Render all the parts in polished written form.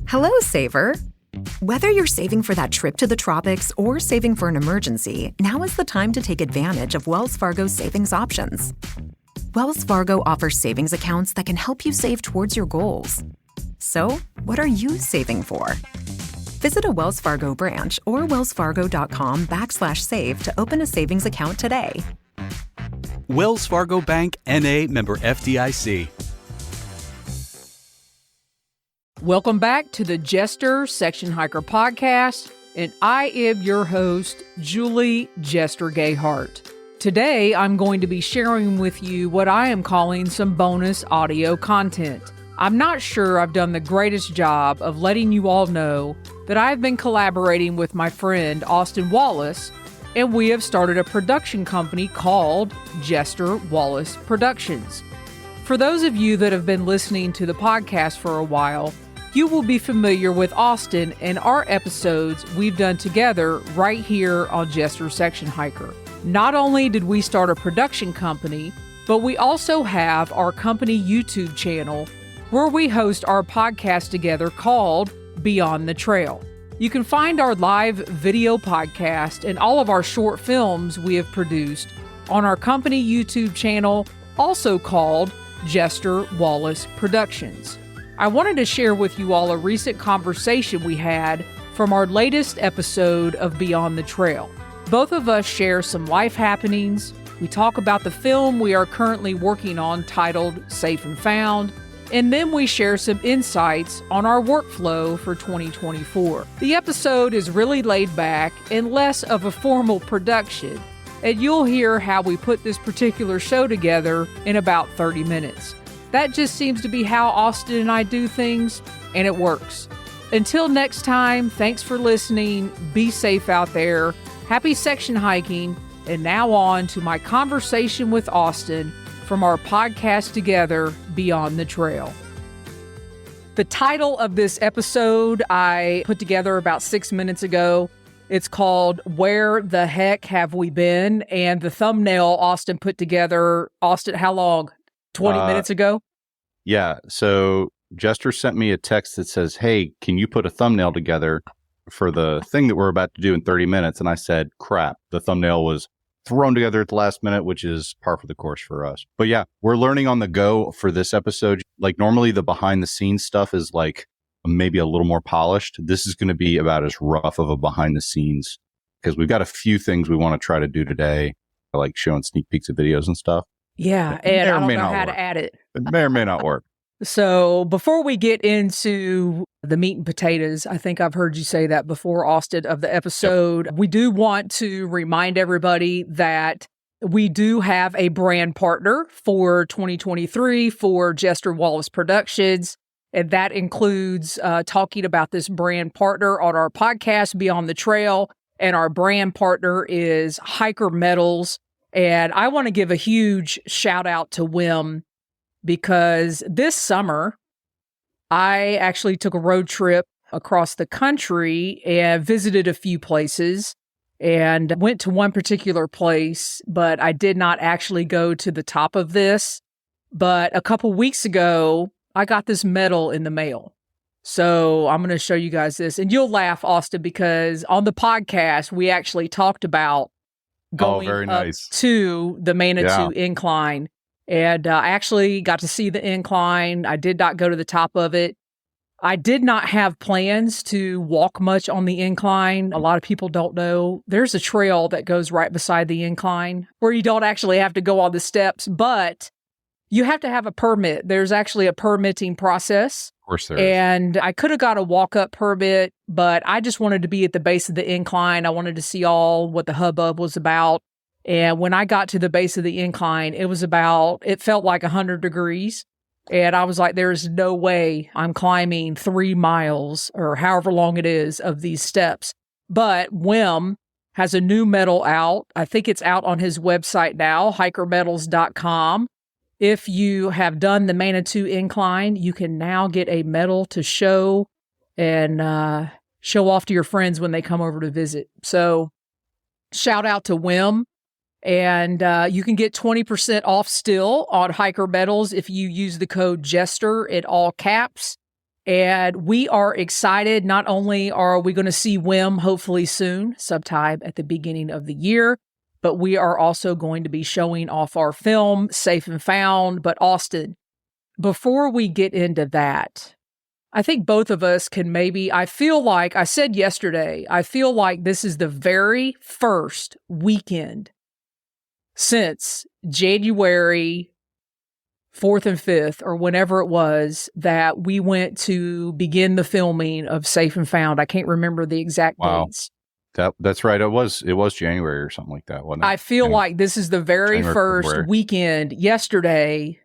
Hello, saver. Whether you're saving for that trip to the tropics or saving for an emergency, now is the time to take advantage of Wells Fargo's savings options. Wells Fargo offers savings accounts that can help you save towards your goals. So, what are you saving for? Visit a Wells Fargo branch or wellsfargo.com/save to open a savings account today. Wells Fargo Bank, N.A., member FDIC. Welcome back to the Jester Section Hiker podcast, and I am your host, Julie Jester Gayheart. Today, I'm going to be sharing with you what I am calling some bonus audio content. I'm not sure I've done the greatest job of letting you all know that I've been collaborating with my friend Austin Wallis, and we have started a production company called Jester Wallis Productions. For those of you that have been listening to the podcast for a while, you will be familiar with Austin and our episodes we've done together right here on Jester Section Hiker. Not only did we start a production company, but we also have our company YouTube channel where we host our podcast together called Beyond the Trail. You can find our live video podcast and all of our short films we have produced on our company YouTube channel, also called Jester Wallis Productions. I wanted to share with you all a recent conversation we had from our latest episode of Beyond the Trail. Both of us share some life happenings. We talk about the film we are currently working on titled Safe and Found, and then we share some insights on our workflow for 2024. The episode is really laid back and less of a formal production, and you'll hear how we put this particular show together in about 30 minutes. That just seems to be how Austin and I do things, and it works. Until next time, thanks for listening. Be safe out there. Happy section hiking. And now on to my conversation with Austin from our podcast together, Beyond the Trail. The title of this episode I put together about 6 minutes ago. It's called Where the Heck Have We Been? And the thumbnail Austin put together, Austin, how long? 20 minutes ago? Yeah. So Jester sent me a text that says, hey, can you put a thumbnail together for the thing that we're about to do in 30 minutes? And I said, crap, the thumbnail was thrown together at the last minute, which is par for the course for us. But yeah, we're learning on the go for this episode. Like normally the behind the scenes stuff is like maybe a little more polished. This is going to be about as rough of a behind the scenes because we've got a few things we want to try to do today, like showing sneak peeks of videos and stuff. Yeah, and I don't know how to add it. It may or may not work. So before we get into the meat and potatoes, I think I've heard you say that before, Austin, of the episode. Yep. We do want to remind everybody that we do have a brand partner for 2023 for Jester Wallis Productions. And that includes talking about this brand partner on our podcast, Beyond the Trail. And our brand partner is Hiker Metals. And I want to give a huge shout out to Wim because this summer, I actually took a road trip across the country and visited a few places and went to one particular place, but I did not actually go to the top of this. But a couple weeks ago, I got this medal in the mail. So I'm going to show you guys this. And you'll laugh, Austin, because on the podcast, we actually talked about going up to the Manitou incline. And I actually got to see the incline. I did not go to the top of it. I did not have plans to walk much on the incline. A lot of people don't know. There's a trail that goes right beside the incline where you don't actually have to go on the steps, but you have to have a permit. There's actually a permitting process. Of course there is. And I could have got a walk-up permit, but I just wanted to be at the base of the incline. I wanted to see all what the hubbub was about. And when I got to the base of the incline, it felt like 100 degrees. And I was like, there's no way I'm climbing 3 miles or however long it is of these steps. But Wim has a new medal out. I think it's out on his website now, hikermetals.com. If you have done the Manitou incline, you can now get a medal to show and show off to your friends when they come over to visit. So shout out to Wim. And you can get 20% off still on Hiker Metals if you use the code Jester in all caps. And we are excited. Not only are we going to see Wim hopefully soon, Subtype at the beginning of the year, but we are also going to be showing off our film, Safe and Found. But Austin, before we get into that, I think both of us can I feel like I said yesterday, I feel like this is the very first weekend since January 4th and 5th, or whenever it was, that we went to begin the filming of Safe and Found. I can't remember the exact dates. That's right. It was January or something like that, wasn't it? I feel like this is the very first weekend yesterday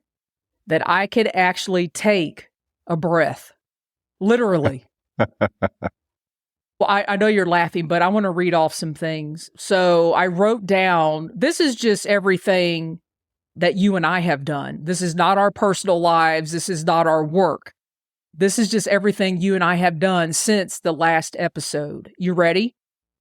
that I could actually take a breath. Literally. Well, I know you're laughing, but I want to read off some things. So I wrote down, this is just everything that you and I have done. This is not our personal lives. This is not our work. This is just everything you and I have done since the last episode. You ready?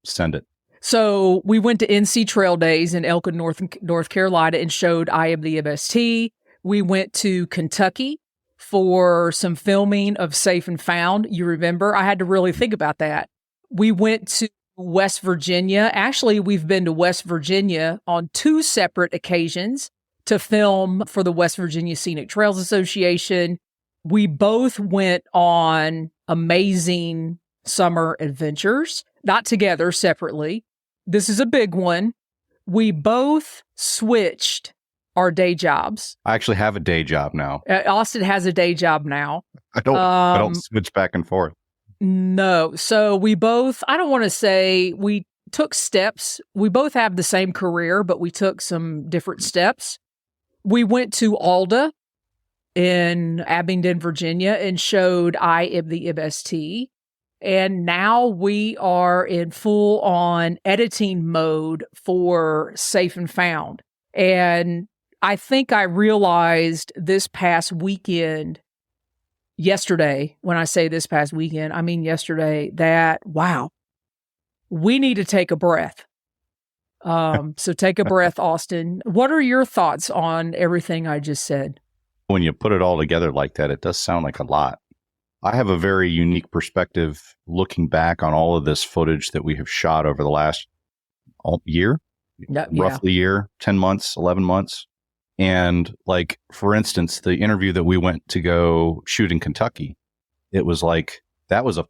Send it. So we went to NC Trail Days in Elkin, North Carolina, and showed I Am the MST. We went to Kentucky for some filming of Safe and Found. You remember? I had to really think about that. We went to West Virginia. Actually, we've been to West Virginia on 2 separate occasions to film for the West Virginia Scenic Trails Association. We both went on amazing summer adventures, not together, separately. This is a big one. We both switched our day jobs. I actually have a day job now. Austin has a day job now. I don't switch back and forth. No. So we both, I don't want to say we took steps. We both have the same career, but we took some different steps. We went to Alda in Abingdon, Virginia, and showed I Am the MST. And now we are in full-on editing mode for Safe and Found. And I think I realized this past weekend, yesterday, when I say this past weekend, I mean yesterday, that, wow, we need to take a breath. So take a breath, Austin. What are your thoughts on everything I just said? When you put it all together like that, it does sound like a lot. I have a very unique perspective looking back on all of this footage that we have shot over the last year, roughly year, 10 months, 11 months. And like, for instance, the interview that we went to go shoot in Kentucky, it was like, that was a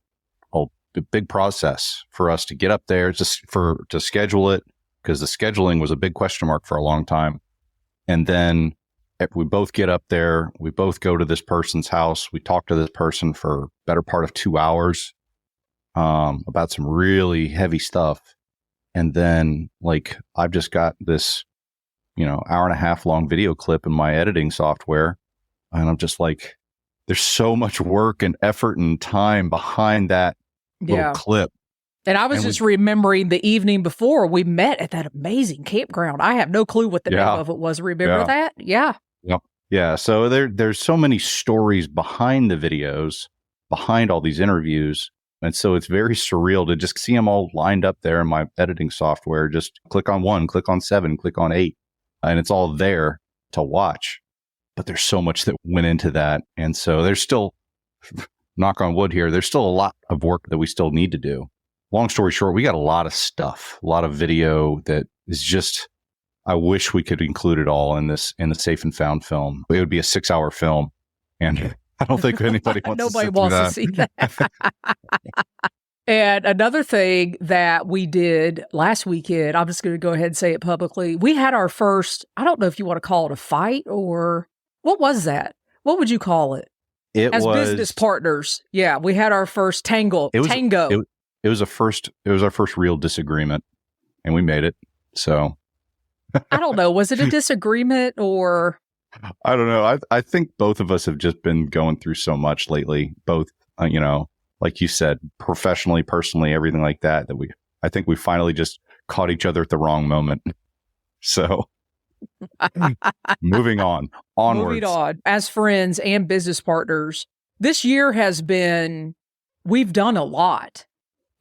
big process for us to get up there, just to schedule it, because the scheduling was a big question mark for a long time. And then we both get up there, we both go to this person's house, we talk to this person for better part of 2 hours about some really heavy stuff. And then like, I've just got this, hour and a half long video clip in my editing software. And I'm just like, there's so much work and effort and time behind that little clip. And I was just remembering the evening before we met at that amazing campground. I have no clue what the name of it was. Remember that? Yeah. Yeah. So there's so many stories behind the videos, behind all these interviews. And so it's very surreal to just see them all lined up there in my editing software. Just click on 1, click on 7, click on 8, and it's all there to watch. But there's so much that went into that. And so there's still, knock on wood here, there's still a lot of work that we still need to do. Long story short, we got a lot of stuff, a lot of video that is just, I wish we could include it all in the Safe and Found film. It would be a 6-hour film. And I don't think anybody wants to see that. And another thing that we did last weekend, I'm just going to go ahead and say it publicly. We had our first, I don't know if you want to call it a fight or what was that? What would you call it? As business partners. Yeah, we had our first tango. It was our first real disagreement, and we made it. So I don't know. Was it a disagreement or? I don't know. I think both of us have just been going through so much lately, both, like you said, professionally, personally, everything like that, I think we finally just caught each other at the wrong moment. So moving on, onwards. Moving on. As friends and business partners, this year we've done a lot.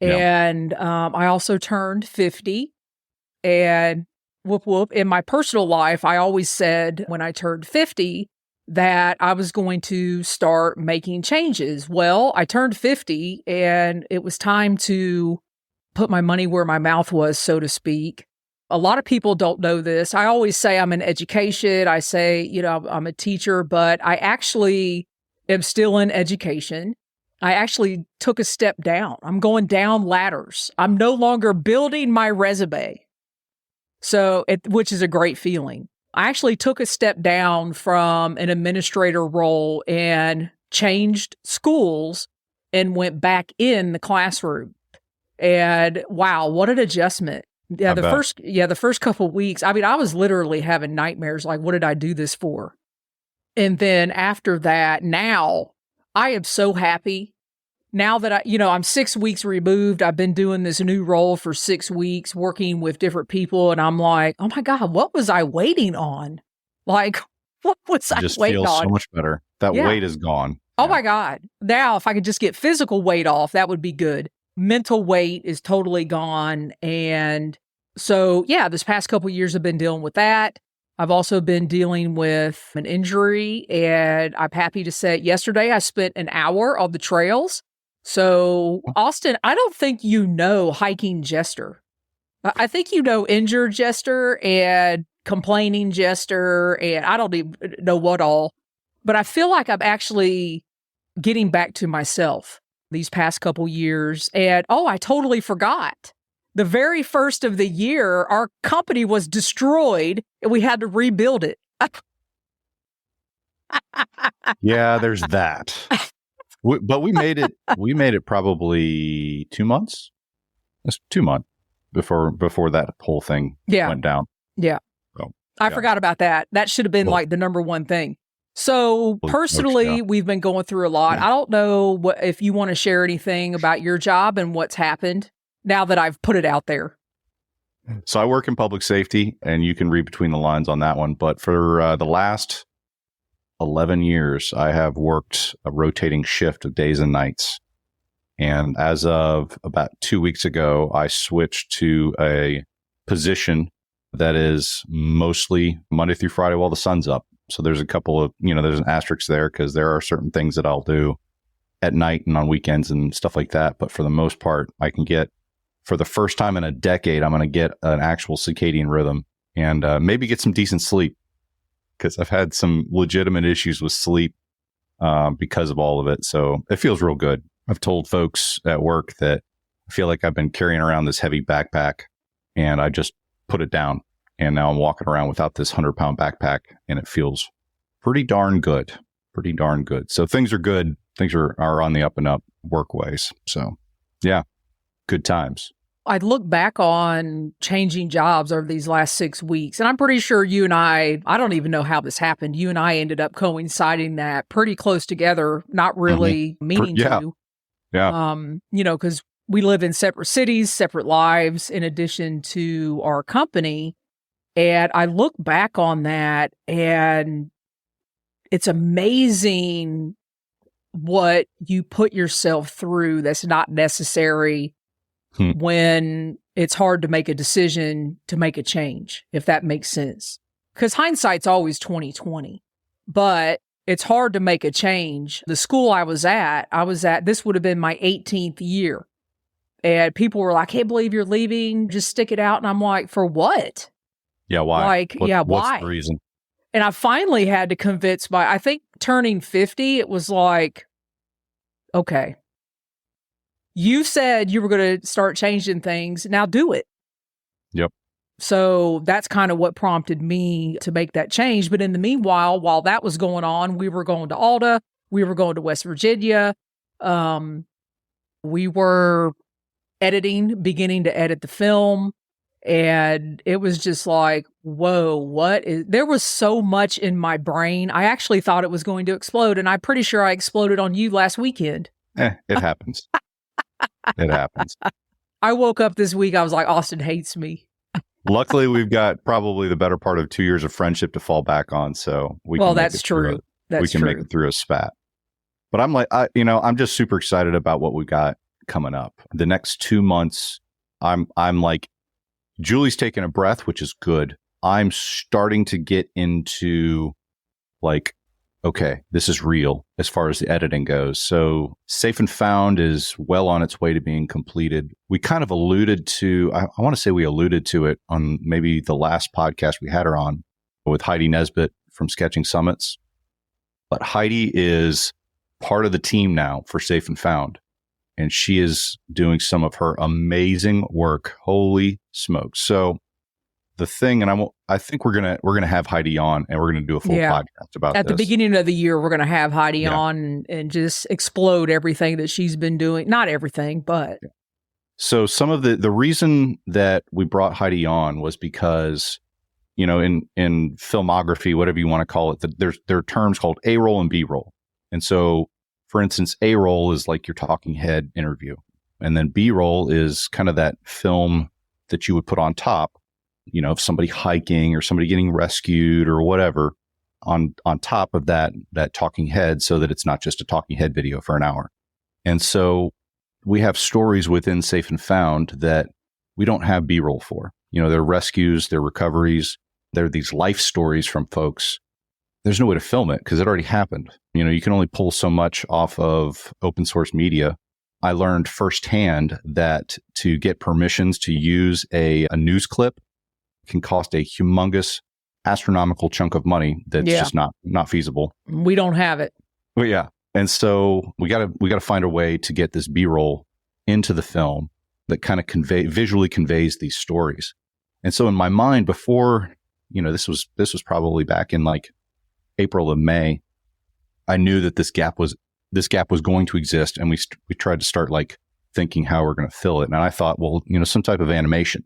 Yeah. And I also turned 50, and whoop, whoop. In my personal life, I always said when I turned 50 that I was going to start making changes. Well, I turned 50 and it was time to put my money where my mouth was, so to speak. A lot of people don't know this. I always say I'm in education. I say, I'm a teacher, but I actually am still in education. I actually took a step down. I'm going down ladders. I'm no longer building my resume. Which is a great feeling. I actually took a step down from an administrator role and changed schools and went back in the classroom. And wow, what an adjustment. Yeah, the first couple of weeks, I was literally having nightmares like, what did I do this for? And then after that, now I am so happy. Now that I'm 6 weeks removed, I've been doing this new role for 6 weeks, working with different people. And I'm like, oh my God, what was I waiting on? Like, what was I waiting on? It just feels so much better. That weight is gone. Oh my God. Now, if I could just get physical weight off, that would be good. Mental weight is totally gone. And so, this past couple of years I've been dealing with that. I've also been dealing with an injury. And I'm happy to say yesterday I spent an hour on the trails. So, Austin, I don't think you know hiking Jester. I think you know injured Jester and complaining Jester, and I don't even know what all. But I feel like I'm actually getting back to myself these past couple years. And, I totally forgot. The very first of the year, our company was destroyed, and we had to rebuild it. Yeah, there's that. But we made it. We made it probably 2 months. It's 2 months before that whole thing went down. Yeah, so, I forgot about that. That should have been like the number one thing. So personally, we've been going through a lot. I don't know if you want to share anything about your job and what's happened now that I've put it out there. So I work in public safety, and you can read between the lines on that one. But for the last 11 years, I have worked a rotating shift of days and nights. And as of about 2 weeks ago, I switched to a position that is mostly Monday through Friday while the sun's up. So there's a couple of, there's an asterisk there because there are certain things that I'll do at night and on weekends and stuff like that. But for the most part, I can get, for the first time in a decade, I'm going to get an actual circadian rhythm and maybe get some decent sleep. Because I've had some legitimate issues with sleep because of all of it. So it feels real good. I've told folks at work that I feel like I've been carrying around this heavy backpack and I just put it down. And now I'm walking around without this 100-pound backpack and it feels pretty darn good. Pretty darn good. So things are good. Things are on the up and up work ways. So yeah, good times. I look back on changing jobs over these last 6 weeks, and I'm pretty sure you and I don't even know how this happened. You and I ended up coinciding that pretty close together, not really meaning to. Yeah. Because we live in separate cities, separate lives, in addition to our company. And I look back on that, and it's amazing what you put yourself through that's not necessary when it's hard to make a decision to make a change, if that makes sense. Because hindsight's always 20/20, but it's hard to make a change. The school I was at, this would have been my 18th year. And people were like, I can't believe you're leaving. Just stick it out. And I'm like, for what? Yeah, why? Why? What's the reason? And I finally had to convince I think turning 50, it was like, okay, you said you were going to start changing things. Now do it. Yep. So that's kind of what prompted me to make that change. But in the meanwhile, while that was going on, we were going to Alta. We were going to West Virginia. We were beginning to edit the film. And it was just like, whoa, there was so much in my brain. I actually thought it was going to explode. And I'm pretty sure I exploded on you last weekend. It happens. It happens. I woke up this week. I was like, Austin hates me. Luckily, we've got probably the better part of 2 years of friendship to fall back on. So we can make it through a spat. But I'm like, I'm just super excited about what we got coming up. The next 2 months, I'm like, Julie's taking a breath, which is good. I'm starting to get into like okay, this is real as far as the editing goes. So Safe and Found is well on its way to being completed. We kind of alluded to, I want to say we alluded to it on maybe the last podcast we had her on with Heidi Nisbett from Sketching Summits. But Heidi is part of the team now for Safe and Found. And she is doing some of her amazing work. Holy smokes. So the thing, and I think we're gonna have Heidi on, and we're gonna do a full podcast about At this. the beginning of the year, we're gonna have Heidi on and just explode everything that she's been doing. Not everything, but so some of the reason that we brought Heidi on was because, you know, in filmography, whatever you want to call it, there are terms called A-roll and B-roll. And so, for instance, A-roll is like your talking head interview, and then B-roll is kind of that film that you would put on top, you know, of somebody hiking or somebody getting rescued or whatever on top of that talking head, so that it's not just a talking head video for an hour. And so we have stories within Safe and Found that we don't have B-roll for. You know, they're rescues, they're recoveries, they're these life stories from folks. There's no way to film it because it already happened. You know, you can only pull so much off of open source media. I learned firsthand that to get permissions to use a news clip can cost a humongous astronomical chunk of money that's just not feasible. we don't have it. Well, yeah. And so we gotta find a way to get this B-roll into the film that kind of visually conveys these stories. And so in my mind, before, you know, this was probably back in like April and May, I knew that this gap was going to exist, and we tried to start like thinking how we're going to fill it. And I thought, well, you know, some type of animation.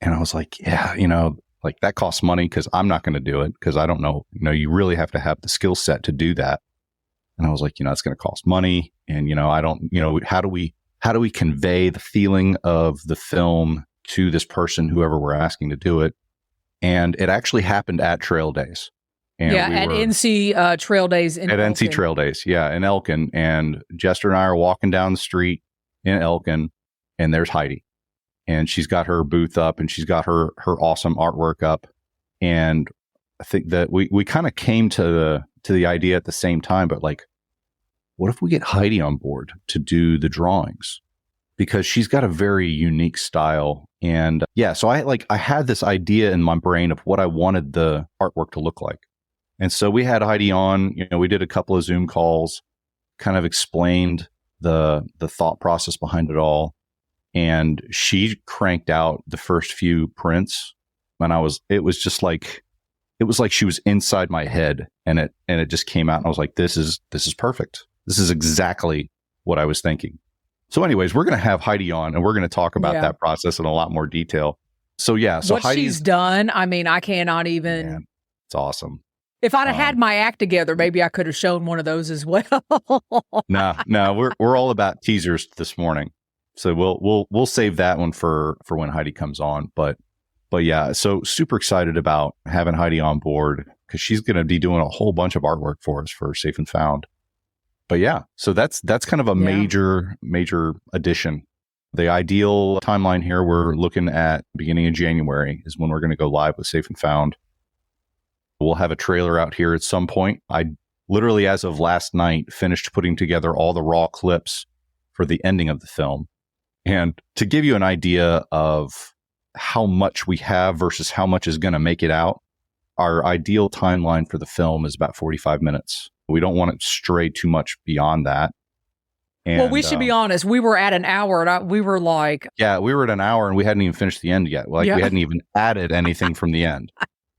And I was like, yeah, you know, like that costs money because I'm not going to do it because I don't know, you know, you really have to have the skill set to do that. And I was like, you know, it's going to cost money. And, you know, I don't, you know, how do we convey the feeling of the film to this person, whoever we're asking to do it? And it actually happened at Trail Days. And at NC Trail Days in Elkin. NC Trail Days, in Elkin. And Jester and I are walking down the street in Elkin, and there's Heidi. And she's got her booth up, and she's got her awesome artwork up. And I think that we kind of came to the idea at the same time, but like, what if we get Heidi on board to do the drawings? Because she's got a very unique style. And so I had this idea in my brain of what I wanted the artwork to look like. And so we had Heidi on, you know, we did a couple of Zoom calls, kind of explained the thought process behind it all. And she cranked out the first few prints, and it was like she was inside my head, and it just came out, and I was like, this is perfect. This is exactly what I was thinking. So anyways, we're going to have Heidi on, and we're going to talk about that process in a lot more detail. So so what she's done, I mean, I cannot even. Man, it's awesome. If I'd have had my act together, maybe I could have shown one of those as well. No, we're all about teasers this morning. So we'll save that one for when Heidi comes on. But yeah, so super excited about having Heidi on board because she's going to be doing a whole bunch of artwork for us for Safe and Found. But yeah, so that's kind of a major addition. The ideal timeline here, we're looking at beginning of January is when we're going to go live with Safe and Found. We'll have a trailer out here at some point. I literally, as of last night, finished putting together all the raw clips for the ending of the film. And to give you an idea of how much we have versus how much is going to make it out, our ideal timeline for the film is about 45 minutes. We don't want to stray too much beyond that. And, well, we should be honest. We were at an hour, and we were like... Yeah, we were at an hour, and we hadn't even finished the end yet. We hadn't even added anything from the end.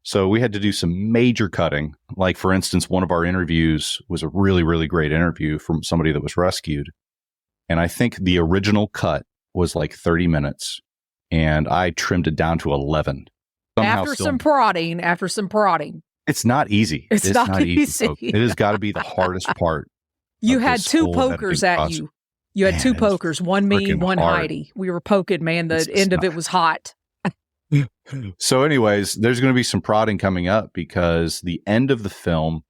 So we had to do some major cutting. Like, for instance, one of our interviews was a really, really great interview from somebody that was rescued. And I think the original cut was like 30 minutes, and I trimmed it down to 11. After some prodding. It's not easy. It's not easy. It has got to be the hardest part. You had two pokers at you. You had two pokers, one me, one hard. Heidi. We were poking, man. The end of it was hot. So anyways, there's going to be some prodding coming up because the end of the film.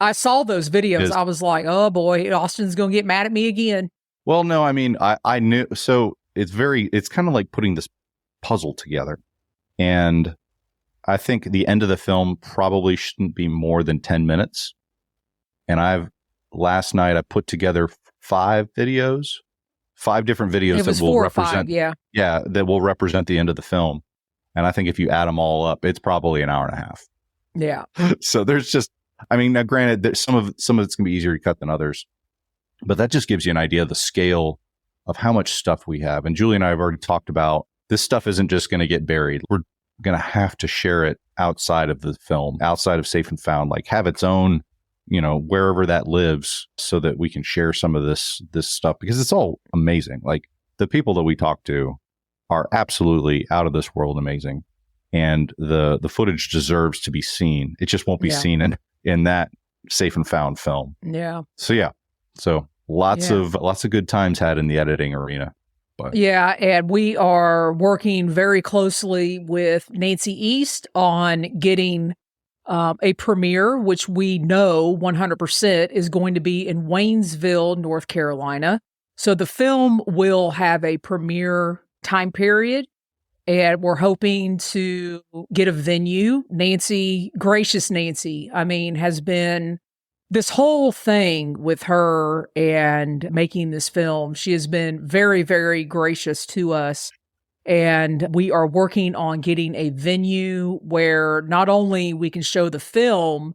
I saw those videos. I was like, oh boy, Austin's going to get mad at me again. Well, no, I mean, I knew. So it's kind of like putting this puzzle together. And I think the end of the film probably shouldn't be more than 10 minutes. And last night I put together 5 videos, 5 different videos that will represent, that will represent the end of the film. And I think if you add them all up, it's probably an hour and a half. Yeah. So there's just, I mean, now granted, some of it's going to be easier to cut than others, but that just gives you an idea of the scale of how much stuff we have. And Julie and I have already talked about this stuff isn't just going to get buried. We're going to have to share it outside of the film, outside of Safe and Found, like have its own, wherever that lives, so that we can share some of this stuff, because it's all amazing. Like the people that we talk to are absolutely out of this world amazing. And the footage deserves to be seen. It just won't be seen in that Safe and Found film. Yeah. So lots of good times had in the editing arena. But. Yeah, and we are working very closely with Nancy East on getting a premiere, which we know 100% is going to be in Waynesville, North Carolina. So the film will have a premiere time period, and we're hoping to get a venue. Gracious Nancy, has been this whole thing with her and making this film. She has been very, very gracious to us. And we are working on getting a venue where not only we can show the film,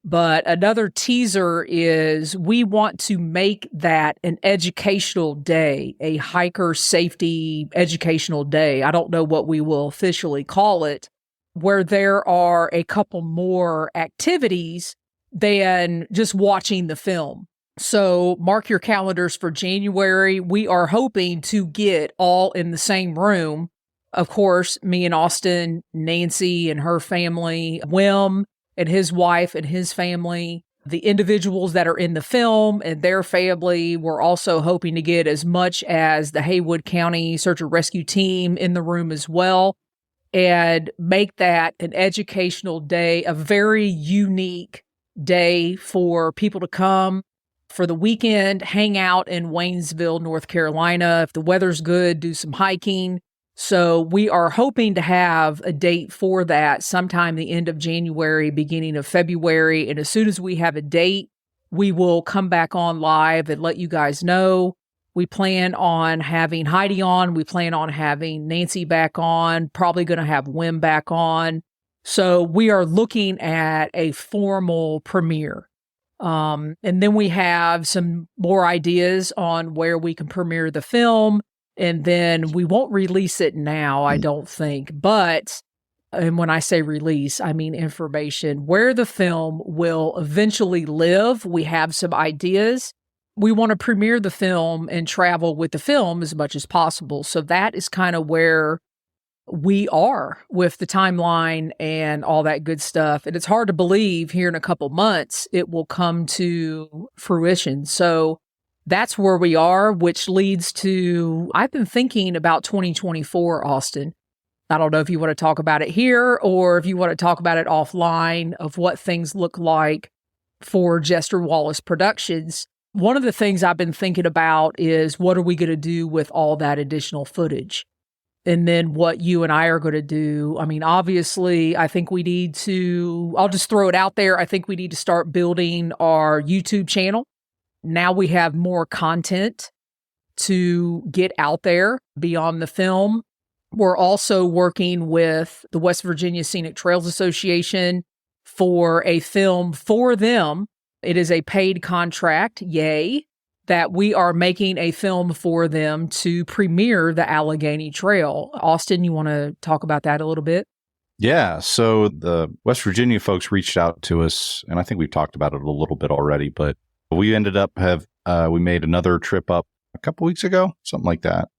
but another teaser is we want to make that an educational day, a hiker safety educational day. I don't know what we will officially call it, where there are a couple more activities than just watching the film. So mark your calendars for January. We are hoping to get all in the same room. Of course, me and Austin, Nancy and her family, Wim and his wife and his family, the individuals that are in the film and their family. We're also hoping to get as much as the Haywood County Search and Rescue team in the room as well, and make that an educational day, a very unique day for people to come for the weekend, hang out in Waynesville, North Carolina. If the weather's good, do some hiking. So we are hoping to have a date for that sometime the end of January, beginning of February. And as soon as we have a date, we will come back on live and let you guys know. We plan on having Heidi on. We plan on having Nancy back on, probably going to have Wim back on. So we are looking at a formal premiere. And then we have some more ideas on where we can premiere the film. And then we won't release it now, I don't think. But, and when I say release, I mean information, where the film will eventually live. We have some ideas. We want to premiere the film and travel with the film as much as possible. So that is kind of where we are with the timeline and all that good stuff. And it's hard to believe here in a couple months it will come to fruition. So that's where we are, which leads to, I've been thinking about 2024, Austin. I don't know if you want to talk about it here or if you want to talk about it offline of what things look like for Jester Wallis Productions. One of the things I've been thinking about is what are we going to do with all that additional footage? And then what you and I are going to do. I mean, obviously, I think we need to, I'll just throw it out there. I think we need to start building our YouTube channel. Now we have more content to get out there beyond the film. We're also working with the West Virginia Scenic Trails Association for a film for them. It is a paid contract, yay, that we are making a film for them to premiere the Allegheny Trail. Austin, you want to talk about that a little bit? Yeah. So the West Virginia folks reached out to us, and I think we've talked about it a little bit already, but we ended up we made another trip up a couple weeks ago, something like that.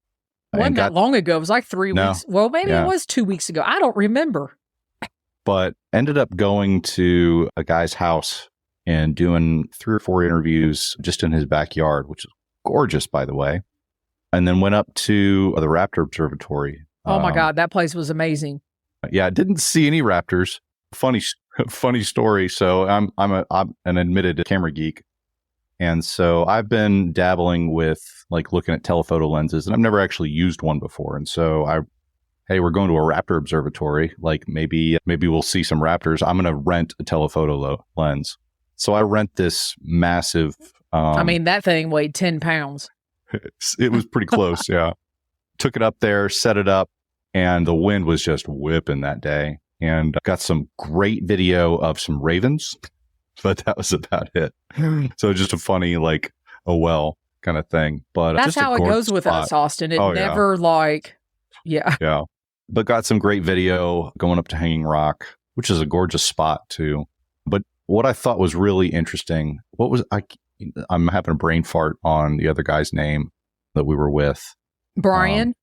Wasn't that long ago. It was like 3 weeks. Well, maybe it was 2 weeks ago. I don't remember. But ended up going to a guy's house and doing 3 or 4 interviews just in his backyard, which is gorgeous, by the way. And then went up to the Raptor Observatory. Oh my God, that place was amazing. Yeah, I didn't see any raptors. Funny story. So I'm an admitted camera geek. And so I've been dabbling with like looking at telephoto lenses, and I've never actually used one before. And so hey, we're going to a raptor observatory. Like maybe we'll see some raptors. I'm going to rent a telephoto lens. So I rent this massive. That thing weighed 10 pounds. It was pretty close. Yeah. Took it up there, set it up, and the wind was just whipping that day. And got some great video of some ravens, but that was about it. So just a funny, like, kind of thing. But that's just how it goes with us, Austin. It never Yeah. But got some great video going up to Hanging Rock, which is a gorgeous spot too. But what I thought was really interesting, I'm having a brain fart on the other guy's name that we were with. Brian?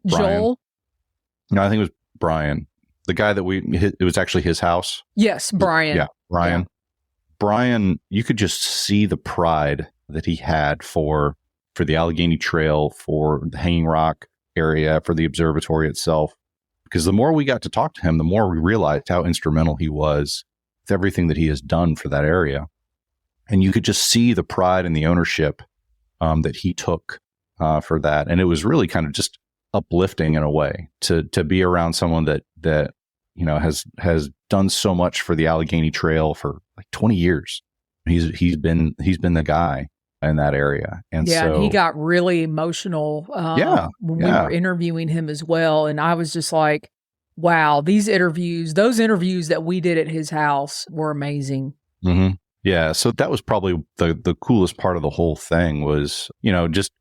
Joel? No, I think it was Brian. The guy that it was actually his house. Yes, Brian. Yeah, Brian. Yeah. Brian, you could just see the pride that he had for the Allegheny Trail, for the Hanging Rock area, for the observatory itself. Because the more we got to talk to him, the more we realized how instrumental he was with everything that he has done for that area. And you could just see the pride and the ownership that he took for that. And it was really kind of just uplifting in a way to be around someone that has done so much for the Allegheny Trail for like 20 years. He's been the guy in that area. And and he got really emotional when we were interviewing him as well. And I was just like, wow, those interviews that we did at his house were amazing. Mm-hmm. Yeah. So that was probably the coolest part of the whole thing was, just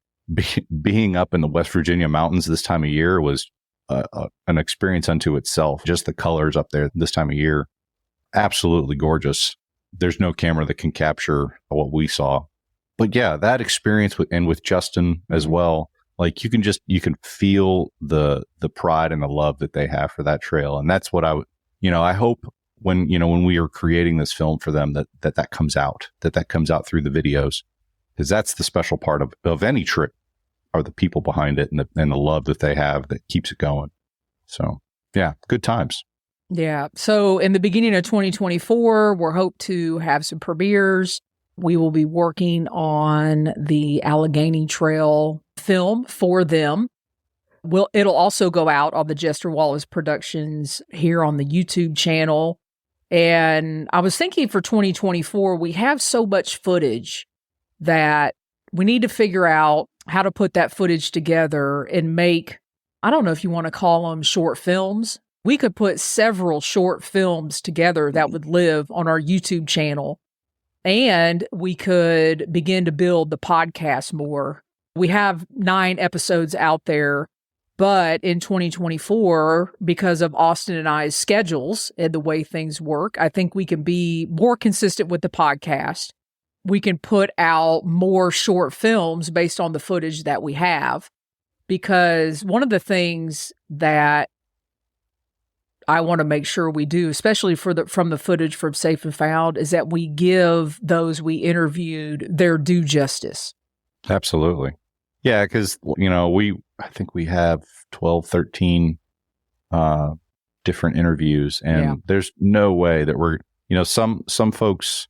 being up in the West Virginia mountains this time of year was an experience unto itself. Just the colors up there this time of year, absolutely gorgeous. There's no camera that can capture what we saw. But yeah, that experience with Justin as well, like you can feel the pride and the love that they have for that trail. And that's what I hope when we are creating this film for them, that comes out, that comes out through the videos, because that's the special part of any trip, are the people behind it and the love that they have that keeps it going. So yeah, good times. Yeah. So in the beginning of 2024, we're hope to have some premieres. We will be working on the Allegheny Trail film for them. It'll also go out on the Jester Wallis Productions here on the YouTube channel. And I was thinking for 2024, we have so much footage that we need to figure out how to put that footage together and make, I don't know if you want to call them short films. We could put several short films together that would live on our YouTube channel. And we could begin to build the podcast more. We have 9 episodes out there, but in 2024, because of Austin and I's schedules and the way things work, I think we can be more consistent with the podcast. We can put out more short films based on the footage that we have. Because one of the things that I want to make sure we do, especially from the footage from Safe and Found, is that we give those we interviewed their due justice. Absolutely. Yeah, because, I think we have 12, 13 different interviews, and there's no way that we're, some folks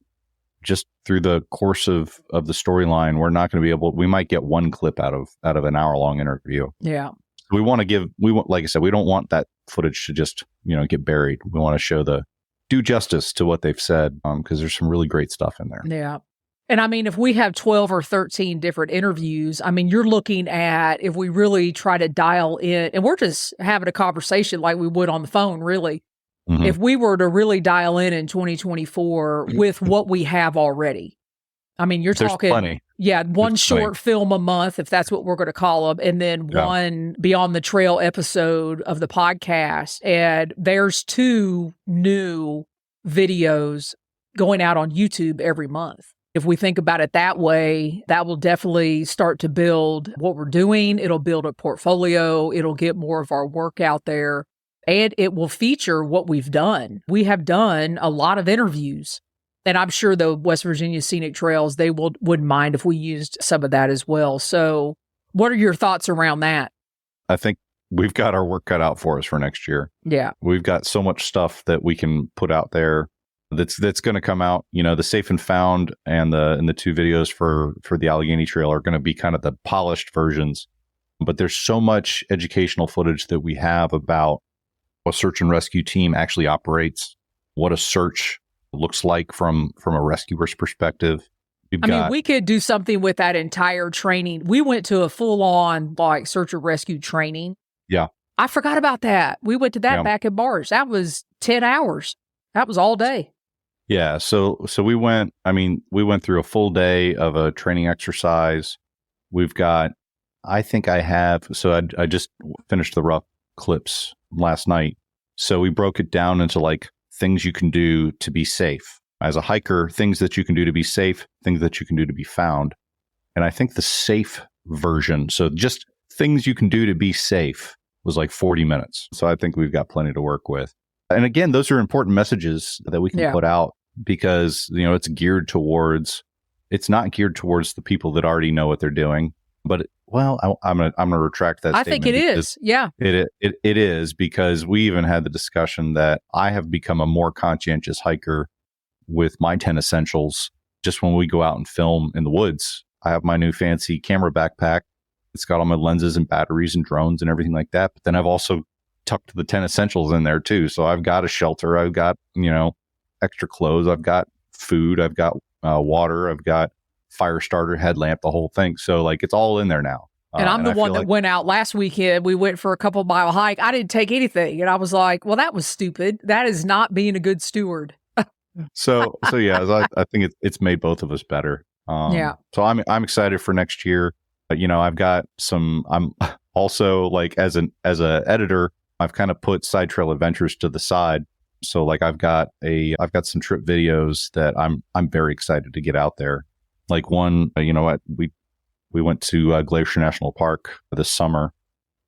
just through the course of the storyline, we're not going to be able, we might get one clip out of an hour-long interview. Yeah. We want, like I said, we don't want that footage to just, get buried. We want to show do justice to what they've said, because there's some really great stuff in there. Yeah. And if we have 12 or 13 different interviews, you're looking at, if we really try to dial in, and we're just having a conversation like we would on the phone, really. Mm-hmm. If we were to really dial in 2024 with what we have already, you're There's talking, plenty. Yeah, one short film a month, if that's what we're going to call them, and then one Beyond the Trail episode of the podcast. And there's 2 new videos going out on YouTube every month. If we think about it that way, that will definitely start to build what we're doing. It'll build a portfolio. It'll get more of our work out there, and it will feature what we've done. We have done a lot of interviews. And I'm sure the West Virginia Scenic Trails, they wouldn't mind if we used some of that as well. So what are your thoughts around that? I think we've got our work cut out for us for next year. Yeah. We've got so much stuff that we can put out there that's going to come out. The Safe and Found and the 2 videos for the Allegheny Trail are going to be kind of the polished versions. But there's so much educational footage that we have about what a search and rescue team actually operates, what a search looks like from a rescuer's perspective. I mean, we could do something with that entire training. We went to a full-on like search and rescue training. Yeah. I forgot about that. We went to that back in March. That was 10 hours. That was all day. Yeah. So we went through a full day of a training exercise. We've got, I just finished the rough clips last night. So we broke it down into like things you can do to be safe. As a hiker, things that you can do to be safe, things that you can do to be found. And I think the safe version, so just things you can do to be safe, was like 40 minutes. So I think we've got plenty to work with. And again, those are important messages that we can put out because, it's not geared towards the people that already know what they're doing. But I'm gonna retract that statement. I think it is. Yeah. It is, because we even had the discussion that I have become a more conscientious hiker with my 10 essentials. Just when we go out and film in the woods, I have my new fancy camera backpack. It's got all my lenses and batteries and drones and everything like that. But then I've also tucked the 10 essentials in there too. So I've got a shelter. I've got, extra clothes. I've got food. I've got water. I've got fire starter, headlamp, the whole thing. So like it's all in there now. And I'm the one that went out last weekend. We went for a couple mile hike. I didn't take anything. And I was like, well, that was stupid. That is not being a good steward. So yeah, I think it's made both of us better. So I'm excited for next year. I've got I'm also like as a editor, I've kind of put Side Trail Adventures to the side. So like I've got some trip videos that I'm very excited to get out there. Like one, we went to Glacier National Park this summer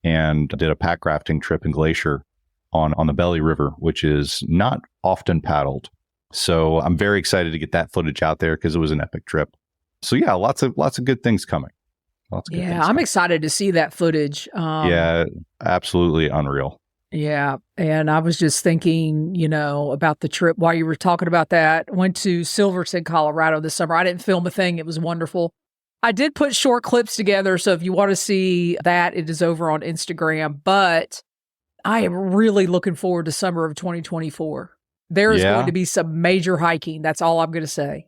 and did a pack rafting trip in Glacier on the Belly River, which is not often paddled. So I'm very excited to get that footage out there because it was an epic trip. So yeah, lots of good things coming. I'm excited to see that footage. Yeah, absolutely unreal. Yeah. And I was just thinking, about the trip while you were talking about that. Went to Silverton, Colorado this summer. I didn't film a thing. It was wonderful. I did put short clips together. So if you want to see that, it is over on Instagram. But I am really looking forward to summer of 2024. There is going to be some major hiking. That's all I'm going to say.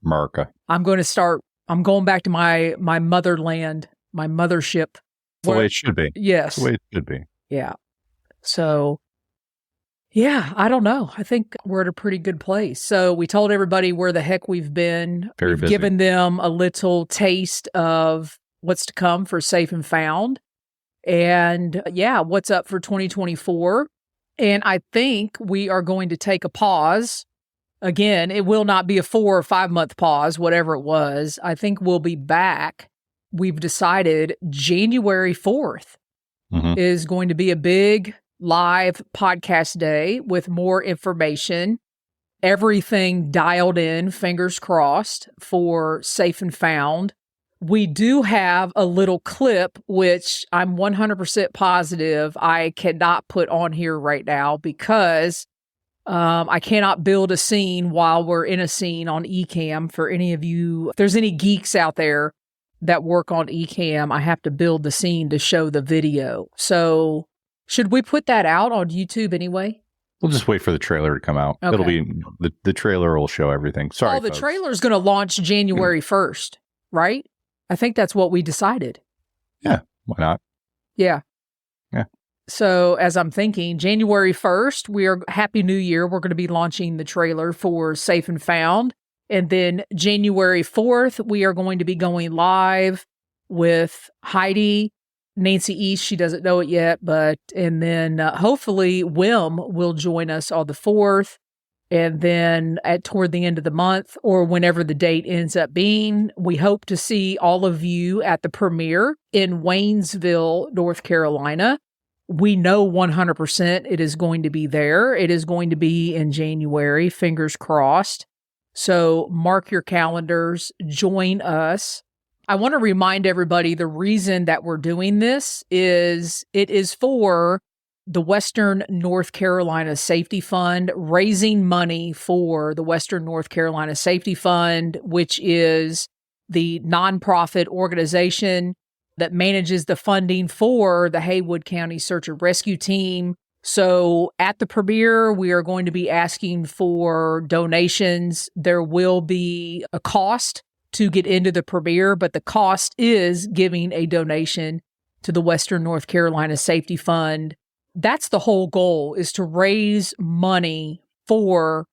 America. I'm going back to my motherland, my mothership. That's the way it should be. Yes. That's the way it should be. Yeah. So, yeah, I don't know. I think we're at a pretty good place. So we told everybody where the heck we've been. We've busy. Given them a little taste of what's to come for Safe and Found. And what's up for 2024. And I think we are going to take a pause. Again, it will not be a 4 or 5 month pause, whatever it was. I think we'll be back. We've decided January 4th is going to be a big live podcast day with more information. Everything dialed in, fingers crossed, for Safe and Found. We do have a little clip, which I'm 100% positive I cannot put on here right now because I cannot build a scene while we're in a scene on Ecamm. For any of you, if there's any geeks out there that work on Ecamm, I have to build the scene to show the video. So should we put that out on YouTube anyway? We'll just wait for the trailer to come out. Okay. It'll be the trailer will show everything. Sorry, the folks. trailer is going to launch January 1st, right? I think that's what we decided. Yeah, why not? Yeah. Yeah. So as I'm thinking, January 1st, Happy New Year. We're going to be launching the trailer for Safe and Found. And then January 4th, we are going to be going live with Heidi, Nancy East. She doesn't know it yet, and then hopefully Wim will join us on the 4th. And then toward the end of the month, or whenever the date ends up being, we hope to see all of you at the premiere in Waynesville, North Carolina. We know 100% it is going to be there. It is going to be in January, fingers crossed. So mark your calendars, join us. I want to remind everybody the reason that we're doing this is it is for the Western North Carolina Safety Fund, raising money for the Western North Carolina Safety Fund, which is the nonprofit organization that manages the funding for the Haywood County Search and Rescue Team. So at the premiere, we are going to be asking for donations. There will be a cost to get into the premiere, but the cost is giving a donation to the Western North Carolina Safety Fund. That's the whole goal, is to raise money for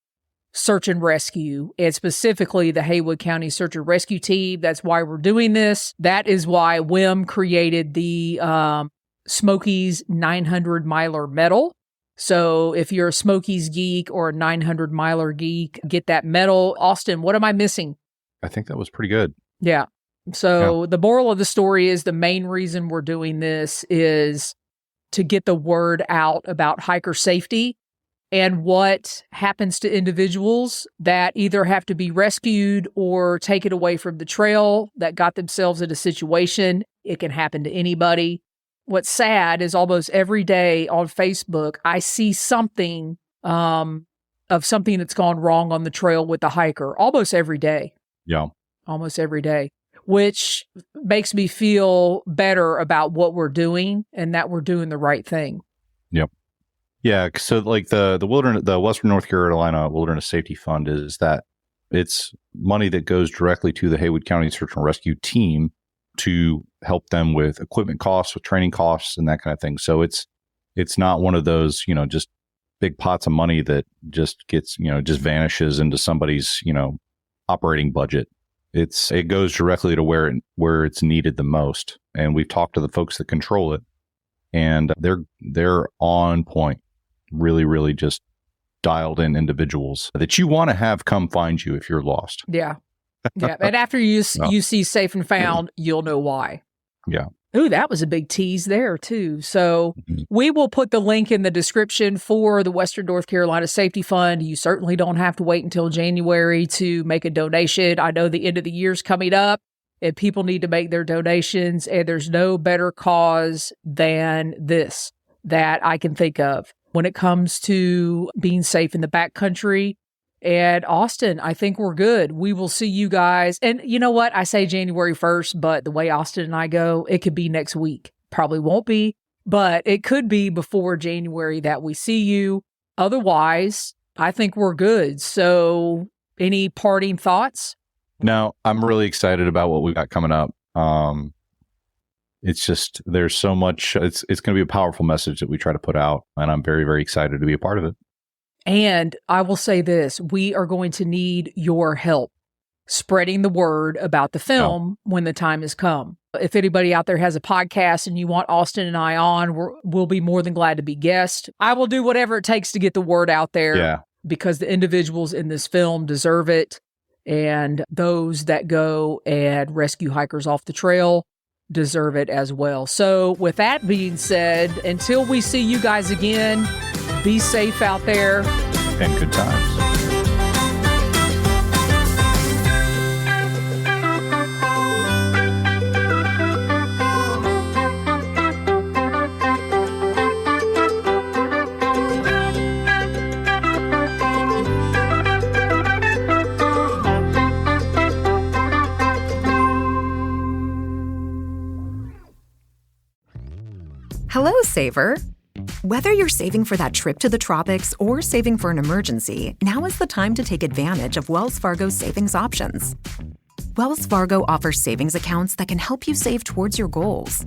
search and rescue, and specifically the Haywood County Search and Rescue Team. That's why we're doing this. That is why WIM created the Smokies 900 miler medal. So if you're a Smokies geek or a 900 miler geek, get that medal. Austin, what am I missing? I think that was pretty good. Yeah. So the moral of the story is the main reason we're doing this is to get the word out about hiker safety and what happens to individuals that either have to be rescued or taken away from the trail that got themselves in a situation. It can happen to anybody. What's sad is almost every day on Facebook, I see something of something that's gone wrong on the trail with the hiker. Almost every day. Yeah. Almost every day, which makes me feel better about what we're doing and that we're doing the right thing. Yep. Yeah. So like the Western North Carolina Wilderness Safety Fund is that it's money that goes directly to the Haywood County Search and Rescue Team to help them with equipment costs, with training costs and that kind of thing. So it's not one of those, just big pots of money that just gets, just vanishes into somebody's, operating budget. It goes directly to where it's needed the most. And we've talked to the folks that control it, and they're on point. Really, really just dialed in individuals that you want to have come find you if you're lost. Yeah. Yeah. And after you see Safe and Found, you'll know why. Yeah. Ooh, that was a big tease there too. So we will put the link in the description for the Western North Carolina Safety Fund. You certainly don't have to wait until January to make a donation. I know the end of the year's coming up and people need to make their donations, and there's no better cause than this that I can think of when it comes to being safe in the backcountry. And Austin, I think we're good. We will see you guys. And you know what? I say January 1st, but the way Austin and I go, it could be next week. Probably won't be, but it could be before January that we see you. Otherwise, I think we're good. So any parting thoughts? No, I'm really excited about what we got coming up. It's just, there's so much, it's going to be a powerful message that we try to put out. And I'm very, very excited to be a part of it. And I will say this, we are going to need your help spreading the word about the film when the time has come. If anybody out there has a podcast and you want Austin and I on, we'll be more than glad to be guests. I will do whatever it takes to get the word out there because the individuals in this film deserve it. And those that go and rescue hikers off the trail deserve it as well. So with that being said, until we see you guys again, be safe out there. And good times. Hello, Saver. Whether you're saving for that trip to the tropics or saving for an emergency, now is the time to take advantage of Wells Fargo's savings options. Wells Fargo offers savings accounts that can help you save towards your goals.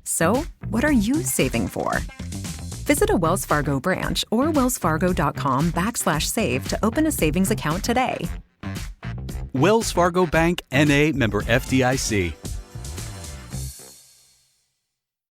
So, what are you saving for? Visit a Wells Fargo branch or wellsfargo.com/save to open a savings account today. Wells Fargo Bank, N.A., member FDIC.